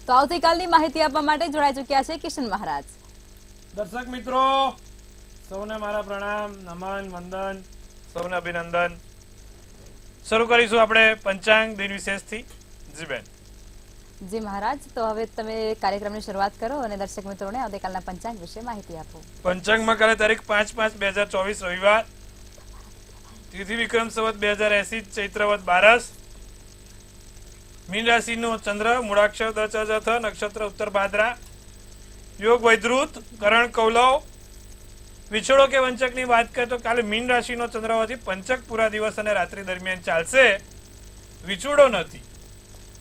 તો આવતીકાલની માહિતી આપવા માટે જોડાઈ ચૂક્યા છે કિશન મહારાજ. દર્શક મિત્રો સૌને મારા પ્રણામ, નમન, વંદન, સૌને અભિનંદન. શરૂ કરીશું આપણે પંચાંગ દિન વિશેષથી. જી બેન. જી મહારાજ, તો હવે તમે કાર્યક્રમની શરૂઆત કરો અને દર્શક મિત્રોને આવતીકાલના પંચાંગ વિશે માહિતી આપો. પંચાંગમાં કાલે તારીખ 5/5/2024 રવિવાર, તિથિ વિક્રમ સંવત 2080, ચૈત્રવદ 12, મીન રાશિનો ચંદ્ર, મૂળાક્ષર દ ચ જ થ, નક્ષત્ર ઉત્તર ભાદ્રા, યોગ વૈદ્રુત, કરણ કૌલવ. વિછોડો કે વંચકની વાત કરીએ તો કાલે મીન રાશિનો ચંદ્ર હોવાથી પંચક પૂરા દિવસ અને રાત્રિ દરમિયાન ચાલશે. વિછોડો નથી.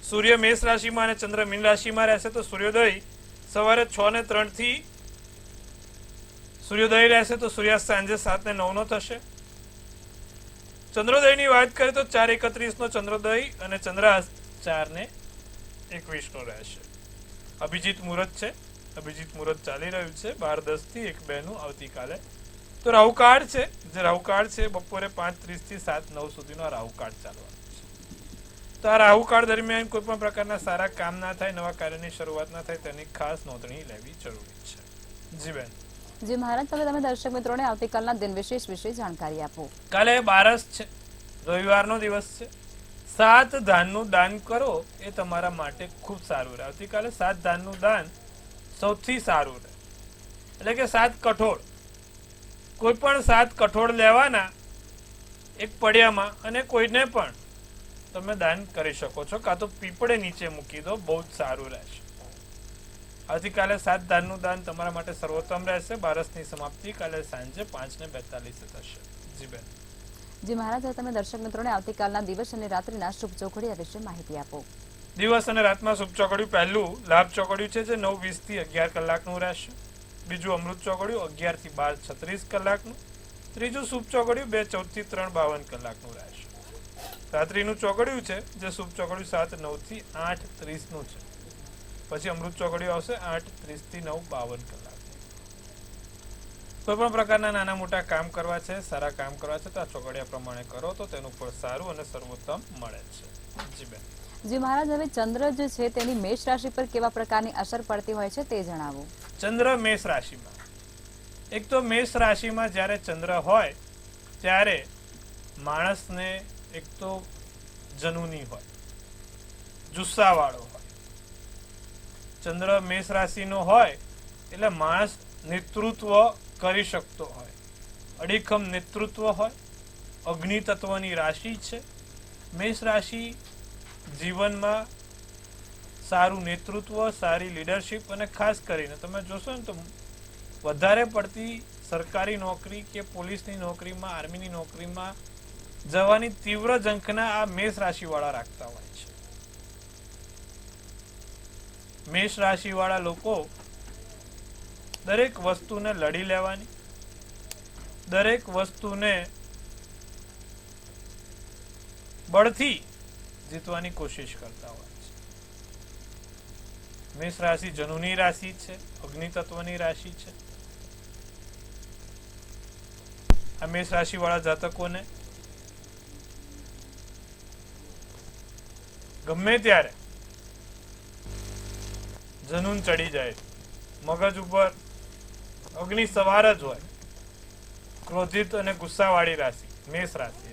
સૂર્ય મેષ રાશિમાં અને ચંદ્ર મીન રાશિમાં રહેશે તો સૂર્યોદય સવારે 6:03 થી સૂર્યોદય રહેશે તો સૂર્યાસ્ત સાંજે 7:09 થશે. ચંદ્રોદયની વાત કરીએ તો 4:31 નો ચંદ્રોદય અને ચંદ્રાસ્ત 4:21 નો રહેશે. અભિજીત મુહૂર્ત છે. અભિજીત મુહૂર્ત ચાલી રહ્યું છે 12:10 થી 1:02 નું આવતીકાલે. તો રાહુકાળ છે, જે રાહુકાળ છે બપોરે 5:30 થી 7:09 સુધીનો રાહુકાળ ચાલવાનો છે. તો આ રાહુકાળ દરમિયાન કોઈ પણ પ્રકારના સારા કામ ના થાય, નવા કાર્યની શરૂઆત ના થાય, તેની ખાસ નોંધણી લેવી જરૂરી છે. જી બેન. જી મહારાજ, હવે તમે દર્શક મિત્રોને આવતીકાલના દિન વિશેષ વિશે જાણકારી આપો. કાલે 12 છે, રવિવારનો દિવસ છે. 7 ધાનનું દાન કરો એ તમારા માટે ખૂબ સારું રહે. આવતીકાલે 7 ધાનનું દાન સૌથી સારું રહે. એટલે કે 7 કઠોળ, કોઈ પણ 7 કઠોળ લેવાના એક પડિયામાં અને કોઈને પણ તમે દાન કરી શકો છો, કાં તો પીપળે નીચે મૂકી દો, બહુ જ સારું રહેશે. આવતીકાલે 7 ધાનનું દાન તમારા માટે સર્વોત્તમ રહેશે. બારસની સમાપ્તિ કાલે સાંજે 5:42 થશે. જી બેન. જી મહારાજ, હવે તમે દર્શક મિત્રોને આવતીકાલના દિવસ અને રાત્રિના શુભ ચોઘડિયા વિશે માહિતી આપો. દિવસ અને રાતમાં શુભ ચોઘડિયું પહેલું લાભ ચોઘડિયું છે, જે 9:20 થી 11 કલાકનું રહેશે. બીજું અમૃત ચોઘડિયું 11 થી 12:36 કલાકનું. ત્રીજું શુભ ચોઘડિયું 2:14 થી 3:52 કલાકનું રહેશે. રાત્રિનું ચોઘડિયું છે, જે શુભ ચોઘડિયું 7:09 થી 8:30 નું છે. પછી અમૃત ચોઘડિયું આવશે 8:30 થી 9:52 કલાક. કોઈ પણ પ્રકારના નાના મોટા કામ કરવા છે, સારા કામ કરવા છે, તો આ ચોઘડિયા પ્રમાણે કરો તો તેનું ફળ સારું અને સર્વોત્તમ મળે છે. જી બેન. જી મહારાજ, હવે ચંદ્ર જે છે તેની મેષ રાશિ પર કેવા પ્રકારની અસર પડતી હોય છે તે જણાવો. ચંદ્ર મેષ રાશિમાં, એક તો મેષ રાશિમાં જ્યારે ચંદ્ર હોય ત્યારે માણસને એક તો જનૂની હોય, જુસ્સાવાળો હોય. ચંદ્ર મેષ રાશિનો હોય એટલે માણસ નેતૃત્વ કરી શકતો હોય, અડીખમ નેતૃત્વ હોય. અગ્નિ તત્વની રાશિ છે મેષ રાશિ. જીવનમાં સારું નેતૃત્વ, સારી લીડરશિપ અને ખાસ કરીને તમે જોશો ને તો વધારે પડતી સરકારી નોકરી કે પોલીસની નોકરીમાં, આર્મીની નોકરીમાં જવાની તીવ્ર ઝંખના આ મેષ રાશિવાળા રાખતા હોય છે. મેષ રાશિવાળા લોકો દરેક વસ્તુને લડી લેવાની, દરેક વસ્તુને બળથી જીતવાની કોશિશ કરતા હોય છે. મેષ રાશિ જનૂની રાશિ છે, અગ્નિ તત્વની રાશિ છે. આ મેષ રાશિ વાળા જાતકોને ગમે ત્યારે જનૂન ચડી જાય, મગજ ઉપર અગ્નિ સવાર જ હોય. ક્રોધિત અને ગુસ્સાવાળી રાશિ મેષ રાશિ.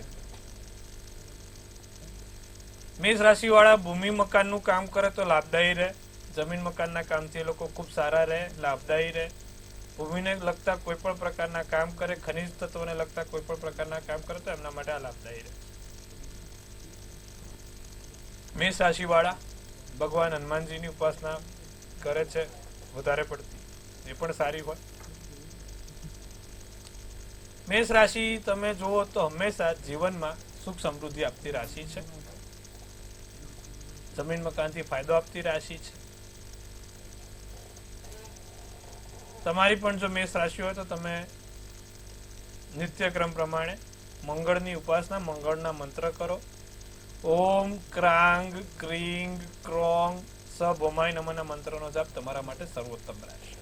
મેષ રાશિ વાળા ભૂમિ મકાનનું કામ કરે તો લાભદાયી રહે. જમીન મકાનના કામથી એ લોકો ખૂબ સારા રહે, લાભદાયી રહે. ભૂમિને લગતા કોઈ પણ પ્રકારના કામ કરે, ખનિજ તત્વોને લગતા કોઈ પણ પ્રકારના કામ કરે તો એમના માટે આ લાભદાયી રહે. મેષ રાશિ વાળા ભગવાન હનુમાનજીની ઉપાસના કરે છે વધારે પડતી, એ પણ સારી હોય. મેષ રાશિ તમે જુઓ તો હંમેશા જીવનમાં સુખ સમૃદ્ધિ આપતી રાશિ છે. જમીન મકાનથી ફાયદો આપતી રાશિ છે. તમારી પણ જો મેષ રાશિ હોય તો તમે નિત્યક્રમ પ્રમાણે મંગળની ઉપાસના, મંગળના મંત્ર કરો. ઓમ ક્રાંગ ક્રીંગ ક્રોંગ સભોમાય નમઃના મંત્રનો જાપ તમારા માટે સર્વોત્તમ રહેશે.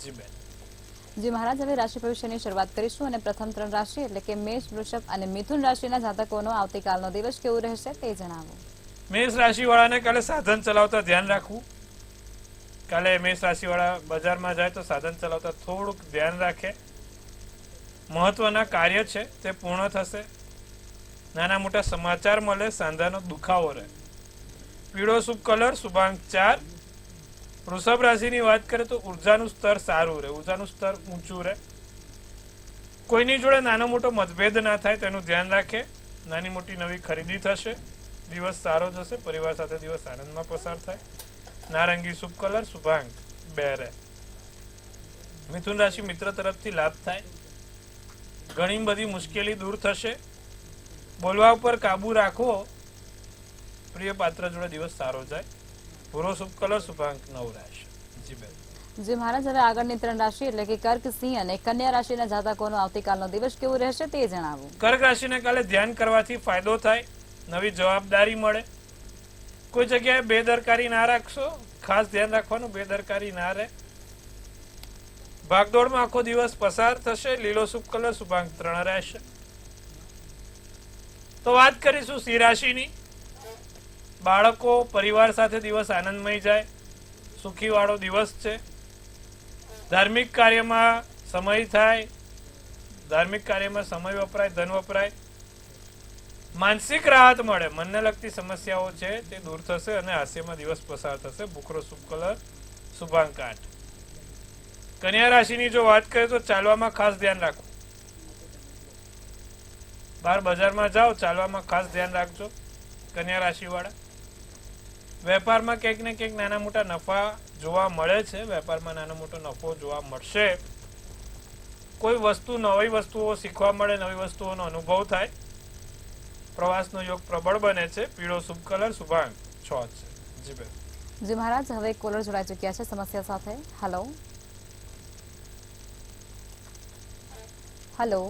જી બેન. જી મહારાજ, હવે રાશિ ભવિષ્યની શરૂઆત કરીશું અને પ્રથમ 3 રાશિ એટલે કે મેષ, વૃષભ અને મિથુન રાશિના જાતકોનો આવતીકાલનો દિવસ કેવો રહેશે તે જણાવો. મેષ રાશિ વાળાને કાલે સાધન ચલાવતા ધ્યાન રાખવું. કાલે મેષ રાશિ વાળા બજારમાં જાય તો સાધન ચલાવતા થોડુંક ધ્યાન રાખે. મહત્વના કાર્ય છે તે પૂર્ણ થશે. નાના મોટા સમાચાર મળે, સાંધાનો દુખાવો રહે. પીળો શુભ કલર, શુભાંક 4. વૃષભ રાશિની વાત કરીએ તો ઉર્જાનું સ્તર સારું રહે, ઉર્જાનું સ્તર ઊંચું રહે. કોઈની જોડે નાનો મોટો મતભેદ ના થાય તેનું ધ્યાન રાખે. નાની મોટી નવી ખરીદી થશે. દિવસ સારો જશે. પરિવાર સાથે દિવસ આનંદમાં પસાર થાય. નારંગી શુભ કલર, શુભાંક 2 રહે. મિથુન રાશિ મિત્ર તરફથી લાભ થાય. ઘણી બધી મુશ્કેલી દૂર થશે. બોલવા ઉપર કાબુ રાખવો. પ્રિય પાત્ર જોડે દિવસ સારો જાય. પૂરો શુભ કલર, શુભાંક 9 રહેશે. જી બેન. જે મહારાજ હવે આગળની 3 રાશિ એટલે કે કર્ક, સિંહ અને કન્યા રાશિના જાતકોનો આવતીકાલનો દિવસ કેવો રહેશે તે જણાવો. કર્ક રાશિને કાલે ધ્યાન કરવાથી ફાયદો થાય. નવી જવાબદારી મળે. કોઈ જગ્યાએ બેદરકારી ના રાખશો. ખાસ ધ્યાન રાખવાનું, બેદરકારી ના રહે. ભાગદોડમાં આખો દિવસ પસાર થશે. લીલો શુભ કલર, શુભાંક 3 રહેશે. તો વાત કરીશું સિંહ રાશિની. બાળકો પરિવાર સાથે દિવસ આનંદમય જાય. સુખી વાળો દિવસ છે. ધાર્મિક કાર્યમાં સમય થાય. ધાર્મિક કાર્યમાં સમય વપરાય, ધન વપરાય. માનસિક રાહત મળે. મનને લગતી સમસ્યાઓ છે તે દૂર થશે અને હાસ્યમાં દિવસ પસાર થશે. ભૂખરો શુભ કલર, શુભાંક 8. કન્યા રાશિની જો વાત કરીએ તો ચાલવામાં ખાસ ધ્યાન રાખો. બહાર બજારમાં જાઓ, ચાલવામાં ખાસ ધ્યાન રાખજો કન્યા રાશિ વાળા. વેપારમાં ક્યાંક ને ક્યાંક નાના મોટા નફા જોવા મળે છે. વેપારમાં નાનો મોટો નફો જોવા મળશે. કોઈ વસ્તુ, નવી વસ્તુઓ શીખવા મળે, નવી વસ્તુઓનો અનુભવ થાય. પ્રવાસનો યોગ પ્રબળ બને છે. પીળો શુભ કલર, શુભાંક 6 છે. જી બેન. જે મહારાજ હવે કોલર જોડાઈ ચુક્યા છે સમસ્યા સાથે. હેલો હેલો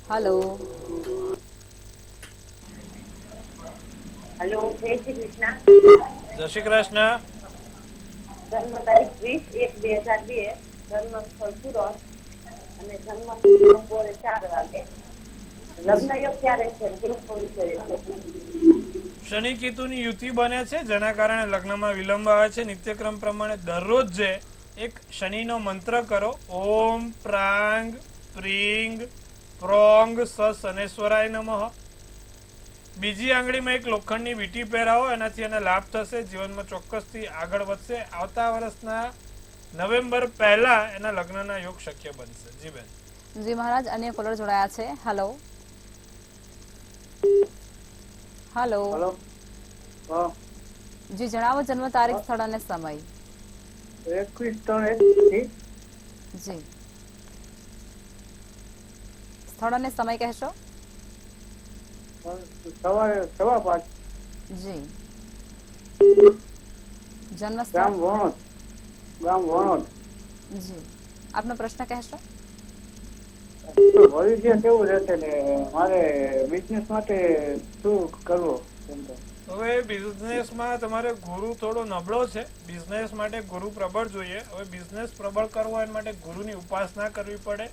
હેલો હેલો, જય શ્રી કૃષ્ણ. જય શ્રી કૃષ્ણ. જન્મ તારીખ 20/1/2002, જન્મ સ્થળ સુરત અને જન્મ બપોરે 4 વાગે. લગ્ન યોગ ક્યારે છે? ગૃહ વિષય છે. શનિ કેતુની યુતિ બને છે, જેના કારણે લગ્નમાં વિલંબ આવે છે. નિત્યક્રમ પ્રમાણે દરરોજ જે એક શનિનો મંત્ર કરો. ઓમ પ્રાંગ પ્રીંગ પ્રોંગ સ શનેશ્વરાય નમઃ. બીજી આંગળીમાં એક લોખંડની વીંટી પહેરાવો. એનાથી એને લાભ થશે. જીવનમાં ચોક્કસથી આગળ વધશે. આવતા વર્ષના નવેમ્બર પહેલા એના લગ્નના યોગ શક્ય બનશે. જી બેન. જી મહારાજ અન્ય કોલર જોડાયા છે. Hello hello hello. હા, જી જણાવો જન્મ તારીખ, સ્થળ અને સમય. 21/3/21. જી સ્થળ અને સમય કહેશો. સવારે 5:15. જી જન્મ ગામ સ્થળ. વણોદ. જી આપનો પ્રશ્ન કહેશો. તો ભવિષ્ય કેવું રહેશે ને મારે બિઝનેસ માટે શું કરવું? હવે બિઝનેસમાં તમારે ગુરુ થોડો નબળો છે. બિઝનેસ માટે ગુરુ પ્રબળ જોઈએ. હવે બિઝનેસ પ્રબળ કરવો એના માટે ગુરુની ઉપાસના કરવી પડે.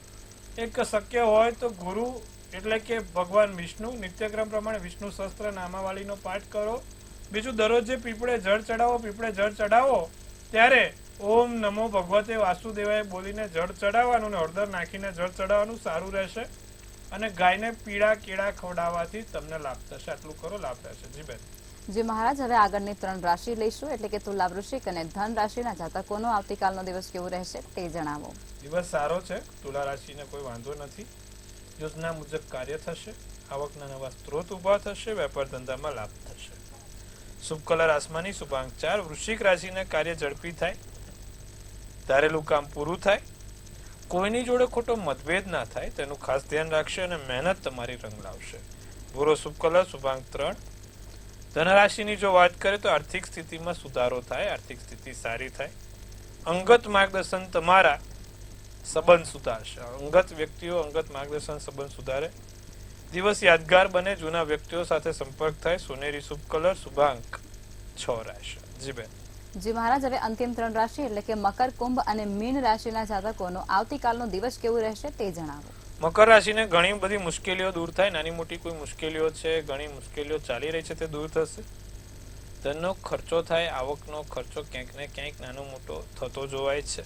એક શક્ય હોય તો ગુરુ એટલે કે ભગવાન વિષ્ણુ, નિત્યક્રમ પ્રમાણે વિષ્ણુ સહસ્ત્ર નામાવલીનો પાઠ કરો. બીજું દરરોજ જે પીપળે જળ ચડાવો ત્યારે ઓમ નમો ભગવતે વાસુદેવાય બોલીને જળ ચડાવવાનું અને હળદર નાખીને જળ ચડાવવાનું. સારું રહેશે. અને ગાયને પીળા કેળા ખવડાવવાથી તમને લાભ થશે. આટલું કરો, લાભ રહેશે. જી બેન. જી મહારાજ હવે આગળની 3 રાશિ લઈશું એટલે કે તુલા, વૃશ્ચિક અને ધન રાશિના જાતકોનો આવતીકાલનો દિવસ કેવો રહેશે તે જણાવો. દિવસ સારો છે. તુલા રાશિને કોઈ વાંધો નથી. યોજના મુજબ કાર્ય થશે. આવકના નવા સ્ત્રોત ઉભા થશે. વેપાર ધંધામાં લાભ થશે. શુભ કલર આસમાની, શુભાંક 4. વૃશ્ચિક રાશિને કાર્ય ઝડપી થાય. ધારેલું કામ પૂરું થાય. કોઈની જોડે ખોટો મતભેદ ના થાય તેનું ખાસ ધ્યાન રાખશે અને મહેનત તમારી રંગ લાવશે. ભૂરો શુભ કલર, શુભાંક 3. ધનરાશિની જો વાત કરીએ તો આર્થિક સ્થિતિમાં સુધારો થાય. આર્થિક સ્થિતિ સારી થાય. અંગત માર્ગદર્શન તમારા સંબંધ સુધારશે. અંગત વ્યક્તિઓ અંગત માર્ગદર્શન સંબંધ સુધારે. દિવસ યાદગાર બને. જૂના વ્યક્તિઓ સાથે સંપર્ક થાય. સોનેરી શુભ કલર, શુભાંક 6 રહેશે. જી બેન. જી મહારાજ હવે અંતિમ 3 રાશિ એટલે કે મકર, કુંભ અને મીન રાશિના જાતકોનો આવતીકાલનો દિવસ કેવો રહેશે તે જણાવો. મકર રાશિને ઘણી બધી મુશ્કેલીઓ દૂર થાય, નાની મોટી કોઈ મુશ્કેલીઓ છે, ઘણી મુશ્કેલીઓ ચાલી રહી છે તે દૂર થશે. ધનનો ખર્ચો થાય, આવકનો ખર્ચો ક્યાંક ને ક્યાંક નાનો મોટો થતો જોવાય છે.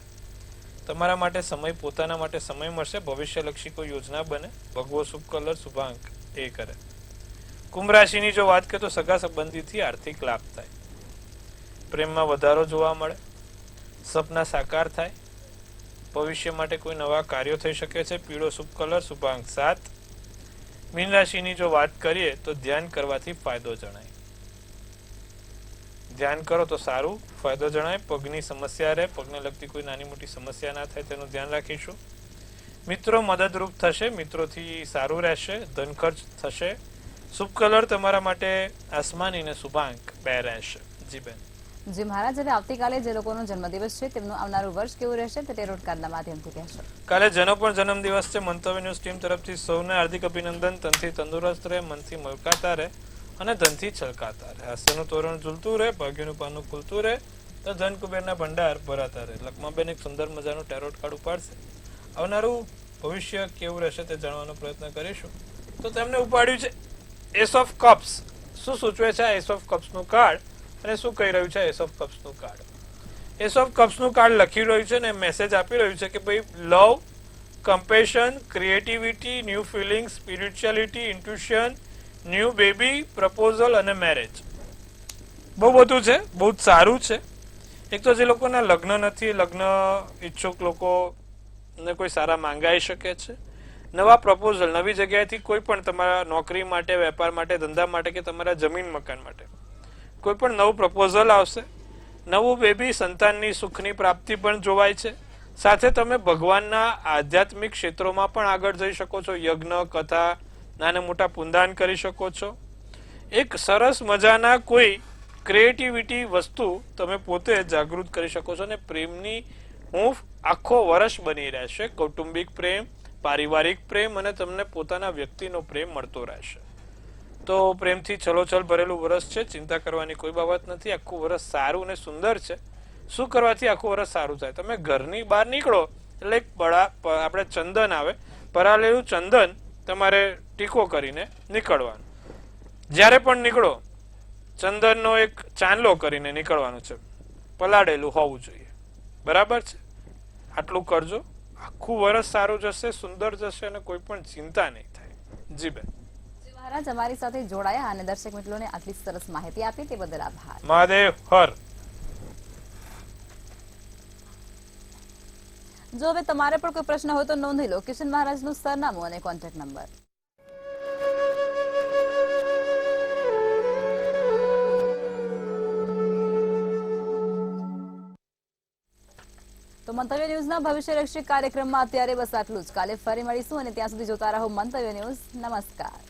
તમારા માટે સમય, પોતાના માટે સમય મળશે. ભવિષ્યલક્ષી કોઈ યોજના બને. ભગવો શુભ કલર શુભાંક એ કરે. કુંભ રાશિની જો વાત કરીએ તો સગા સંબંધીથી આર્થિક લાભ થાય, પ્રેમમાં વધારો જોવા મળે, સપના સાકાર થાય, ભવિષ્ય માટે કોઈ નવા કાર્યો થઈ શકે છે. પીળો શુભ કલર શુભાંક 7. મીન રાશિની જો વાત કરીએ તો ધ્યાન કરવાથી ફાયદો જણાય. ધ્યાન કરો તો સારું, ફાયદો જણાય. પગની સમસ્યા રહે, પગને લગતી કોઈ નાની મોટી સમસ્યા ના થાય તેનું ધ્યાન રાખીશું. મિત્રો મદદરૂપ થશે, મિત્રોથી સારું રહેશે. ધન ખર્ચ થશે. શુભ કલર તમારા માટે આસમાની અને શુભાંક 2 રહેશે. જી બેન. જી મહારાજ, હવે આવતીકાલે જે લોકોનો જન્મદિવસ છે તેમનું આવનારું વર્ષ કેવું રહેશે તે ટેરોટ કાર્ડના માધ્યમથી કહેશો. કાલે જેનો પણ જન્મદિવસ છે, મંતવ્ય ન્યૂઝ ટીમ તરફથી સૌને હાર્દિક અભિનંદન. તનથી તંદુરસ્ત રહે, મનથી મલકાતા રહે અને ધનથી છલકાતા રહે. હાસ્યનું તોરણ ઝૂલતું રહે, ભાગ્યનું પાનું ખુલતું રહે તો ધન કુબેરના ભંડાર ભરાતા રહે. લક્ષ્માબેન એક સુંદર મજાનું ટેરોટ કાર્ડ ઉપાડશે. આવનારું ભવિષ્ય કેવું રહેશે તે જાણવાનો પ્રયત્ન કરીશું. તો તેમને ઉપાડ્યું છે એસ ઓફ કપ્સ. શું સૂચવે છે એસ ઓફ કપ્સનું કાર્ડ અને શું કહી રહ્યું છે એસ ઓફ કપ્સનું કાર્ડ? એસ ઓફ કપ્સનું કાર્ડ લખી રહ્યું છે ને મેસેજ આપી રહ્યું છે કે ભાઈ love, compassion, creativity, new feeling, spirituality, intuition, new baby, proposal અને મેરેજ. બહુ બધું છે, બહુ જ સારું છે. એક તો જે લોકોના લગ્ન નથી, લગ્ન ઈચ્છુક લોકોને કોઈ સારા માંગાઈ શકે છે. નવા પ્રપોઝલ, નવી જગ્યાએથી કોઈ પણ તમારા નોકરી માટે, વેપાર માટે, ધંધા માટે કે તમારા જમીન મકાન માટે કોઈ પણ નવું પ્રપોઝલ આવશે. નવું બેબી, સંતાનની સુખની પ્રાપ્તિ પણ જોવાય છે. સાથે તમે ભગવાનના આધ્યાત્મિક ક્ષેત્રોમાં પણ આગળ જઈ શકો છો. યજ્ઞ, કથા, નાના મોટા પુનદાન કરી શકો છો. એક સરસ મજાના કોઈ ક્રિએટિવિટી વસ્તુ તમે પોતે જાગૃત કરી શકો છો. અને પ્રેમની હૂંફ આખો વર્ષ બની રહેશે. કૌટુંબિક પ્રેમ, પારિવારિક પ્રેમ અને તમને પોતાના વ્યક્તિનો પ્રેમ મળતો રહેશે. તો પ્રેમથી છલોછલ ભરેલું વર્ષ છે. ચિંતા કરવાની કોઈ બાબત નથી. આખું વર્ષ સારું અને સુંદર છે. શું કરવાથી આખું વર્ષ સારું થાય? તમે ઘરની બહાર નીકળો એટલે એક આપણે ચંદન આવે, પરાલેલું ચંદન તમારે ટીકો કરીને નીકળવાનું. જ્યારે પણ નીકળો ચંદનનો એક ચાંદલો કરીને નીકળવાનું છે. પલાળેલું હોવું જોઈએ. બરાબર છે? આટલું કરજો. આખું વર્ષ સારું જશે, સુંદર જશે અને કોઈ પણ ચિંતા નહીં થાય. જી બેન. મહારાજ, અમારી સાથે જોડાયા અને દર્શક મિત્રોને આટલી સરસ માહિતી આપી તે બદલ આભાર. મહાદેવ હર. જો હવે તમારે પણ કોઈ પ્રશ્ન હોય તો નોંધી લો. કિશન મહારાજનું સરનામું અને કોન્ટેક્ટ નંબર. તો મંતવ્ય ન્યૂઝના ભવિષ્યલક્ષી કાર્યક્રમમાં અત્યારે બસ આટલું જ. કાલે ફરી મળીશું અને ત્યાં સુધી જોતા રહો મંતવ્ય ન્યૂઝ. નમસ્કાર.